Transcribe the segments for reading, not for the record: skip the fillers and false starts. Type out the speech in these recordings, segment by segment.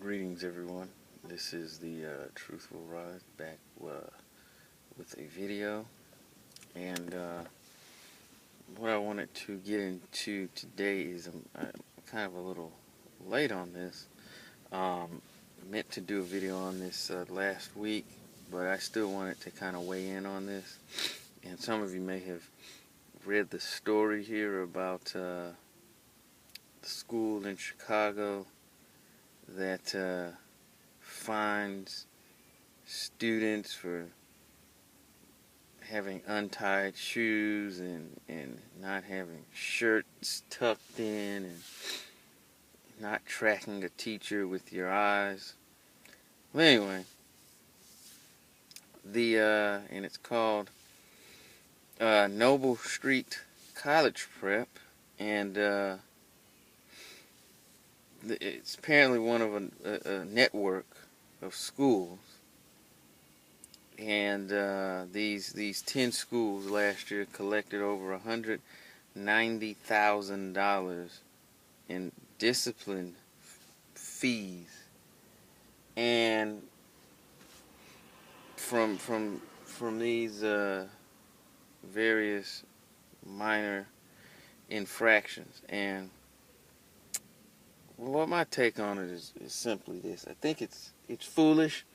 Greetings, everyone. This is the Truthful Rod back with a video, and what I wanted to get into today is I'm kind of a little late on this. Meant to do a video on this last week, but I still wanted to kind of weigh in on this. And some of you may have read the story here about the school in Chicago that fines students for having untied shoes and not having shirts tucked in and not tracking a teacher with your eyes. Well, anyway, and it's called Noble Street College Prep, and it's apparently one of a network of schools. And these 10 schools last year collected over $190,000 in discipline fees, and from these various minor infractions. And what my take on it is simply this: I think it's foolish.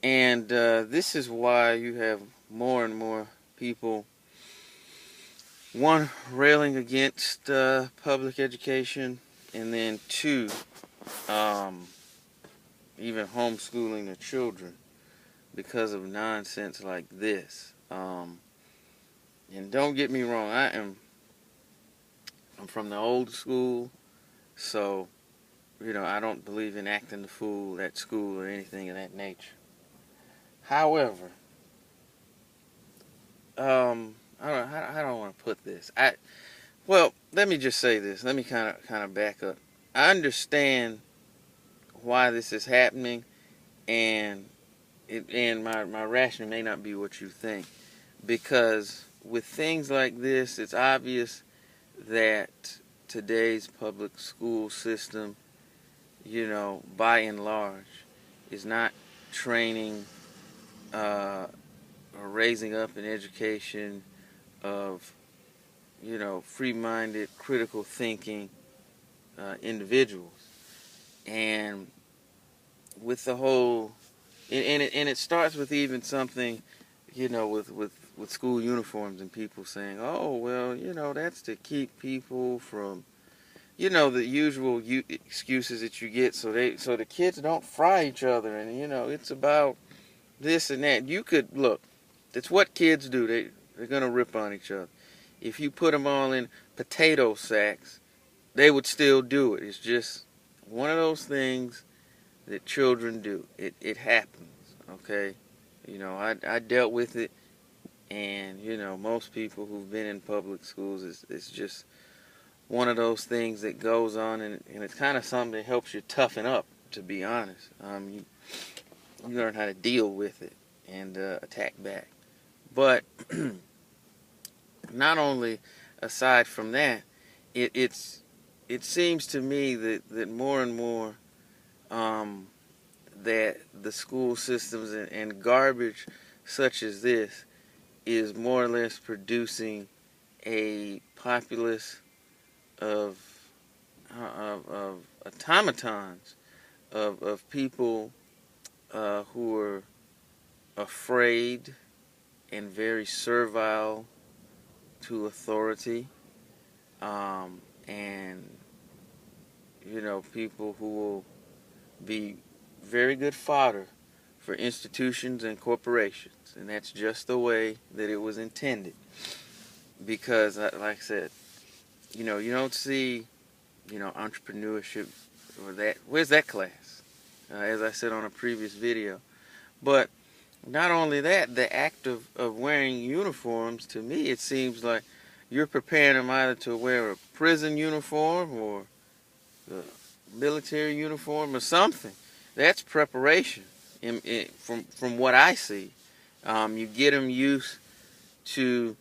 And this is why you have more and more people, one, railing against public education, and then two, even homeschooling their children because of nonsense like this. And don't get me wrong, I'm from the old school, so I don't believe in acting the fool at school or anything of that nature. However, I don't want to put this. Well, let me just say this. Let me kind of back up. I understand why this is happening, and my rationale may not be what you think, because with things like this, it's obvious that today's public school system, by and large, is not training or raising up an education of, free-minded, critical thinking individuals. And with the whole, and it starts with even something, with school uniforms and people saying, oh, well, that's to keep people from, the usual excuses that you get, so the kids don't fry each other, and it's about this and that. You could look. It's what kids do. They're gonna rip on each other. If you put them all in potato sacks, they would still do it. It's just one of those things that children do. It happens. Okay. I dealt with it, and most people who've been in public schools, it's just one of those things that goes on, and it's kind of something that helps you toughen up. To be honest, you learn how to deal with it and attack back. But not only aside from that, it seems to me that more and more that the school systems and garbage such as this is more or less producing a populace of automatons of people who are afraid and very servile to authority, and people who will be very good fodder for institutions and corporations, and that's just the way that it was intended. Because, like I said, you don't see, entrepreneurship or that. Where's that class? As I said on a previous video. But not only that, the act of wearing uniforms, to me, it seems like you're preparing them either to wear a prison uniform or a military uniform or something. That's preparation from what I see. You get them used to,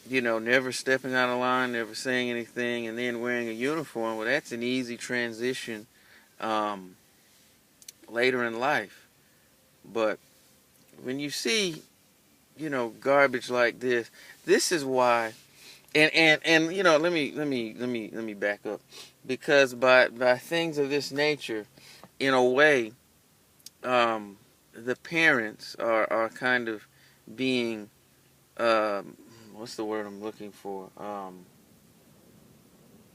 never stepping out of line, never saying anything, and then wearing a uniform. Well, that's an easy transition later in life. But when you see, garbage like this is why. And let me back up, because by things of this nature, in a way, the parents are kind of being, what's the word I'm looking for? I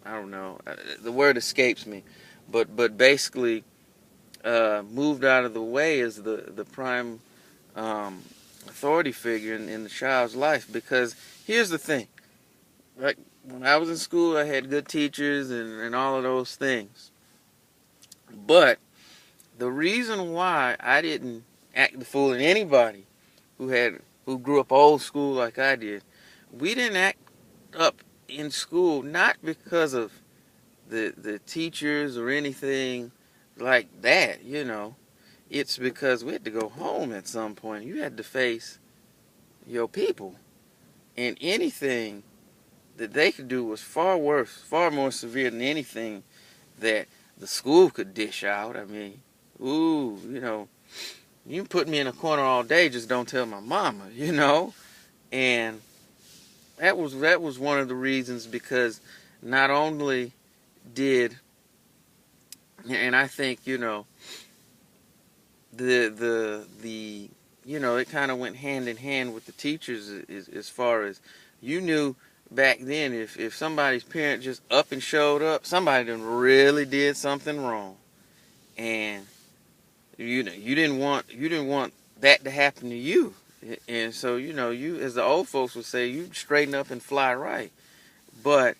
don't know. The word escapes me, but basically, moved out of the way as the prime um, authority figure in the child's life. Because here's the thing: like when I was in school, I had good teachers and all of those things. But the reason why I didn't act the fool in anybody who grew up old school like I did, we didn't act up in school not because of the teachers or anything like that. It's because we had to go home at some point. You had to face your people, and anything that they could do was far worse, far more severe than anything that the school could dish out. I mean, you can put me in a corner all day, just don't tell my mama. And that was one of the reasons, because not only did, and I think, the it kind of went hand in hand with the teachers, as far as you knew back then, if somebody's parent just up and showed up, somebody done really did something wrong. And you didn't want that to happen to you. And so, you, as the old folks would say, you straighten up and fly right. But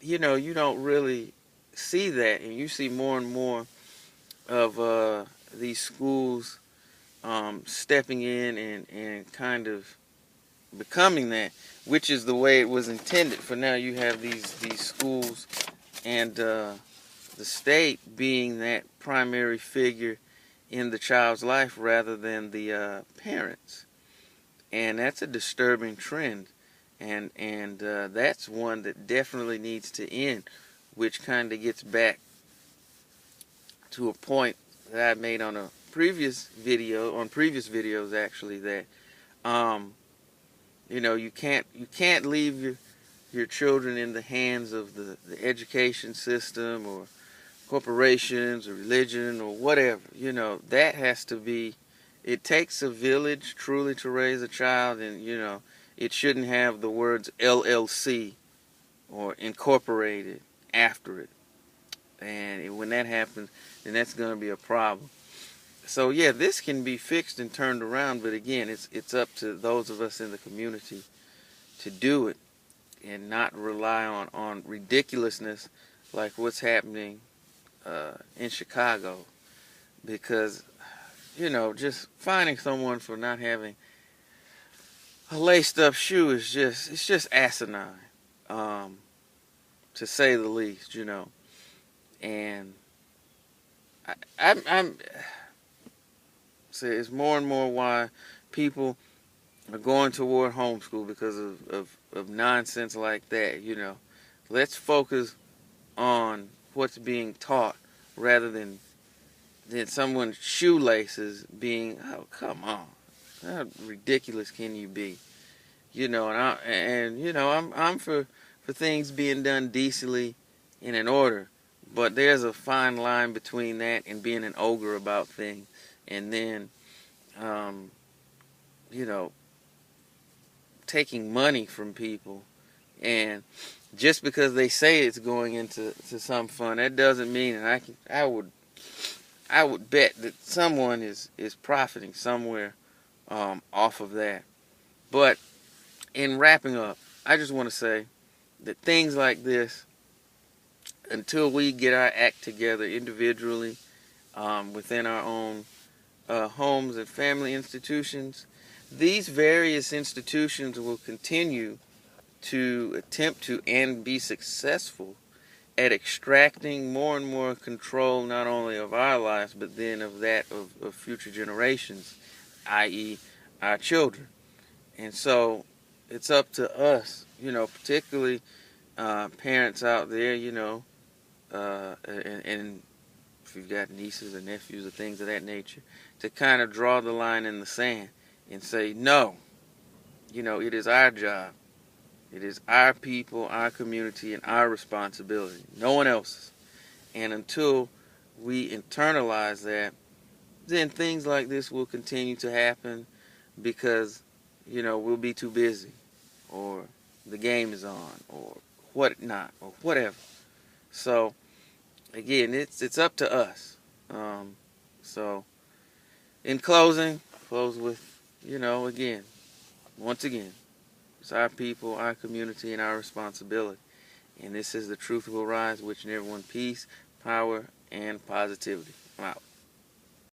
you don't really see that, and you see more and more of these schools stepping in and kind of becoming that, which is the way it was intended. For now, you have these schools and the state being that primary figure in the child's life rather than the parents, and that's a disturbing trend, and that's one that definitely needs to end, which kind of gets back to a point that I made on previous videos actually, that you can't leave your children in the hands of the education system or corporations or religion or whatever. That has to be. It takes a village truly to raise a child, and it shouldn't have the words LLC or incorporated after it. And when that happens, then that's going to be a problem. So yeah, this can be fixed and turned around, but again, it's up to those of us in the community to do it and not rely on ridiculousness like what's happening in Chicago. Because just finding someone for not having a laced up shoe is just asinine, um, to say the least. And I'm say it's more and more why people are going toward homeschool, because of nonsense like that. Let's focus on what's being taught rather than someone's shoelaces being, oh, come on, how ridiculous can you be? I'm for things being done decently and in order, but there's a fine line between that and being an ogre about things, and then um, you know taking money from people. And just because they say it's going into some fun, that doesn't mean, and I would bet that someone is profiting somewhere off of that. But in wrapping up, I just want to say that things like this, until we get our act together individually, within our own homes and family institutions, these various institutions will continue to attempt to and be successful at extracting more and more control, not only of our lives, but then of that of future generations, i.e. our children. And so it's up to us, particularly parents out there, and if you've got nieces or nephews or things of that nature, to kind of draw the line in the sand and say, no, it is our job. It is our people, our community, and our responsibility. No one else's. And until we internalize that, then things like this will continue to happen because, we'll be too busy, or the game is on, or whatnot, or whatever. So, again, it's up to us. So, in closing, close with, again, once again, it's our people, our community, and our responsibility. And this is The Truth Will Rise, wishing everyone peace, power, and positivity. I'm out.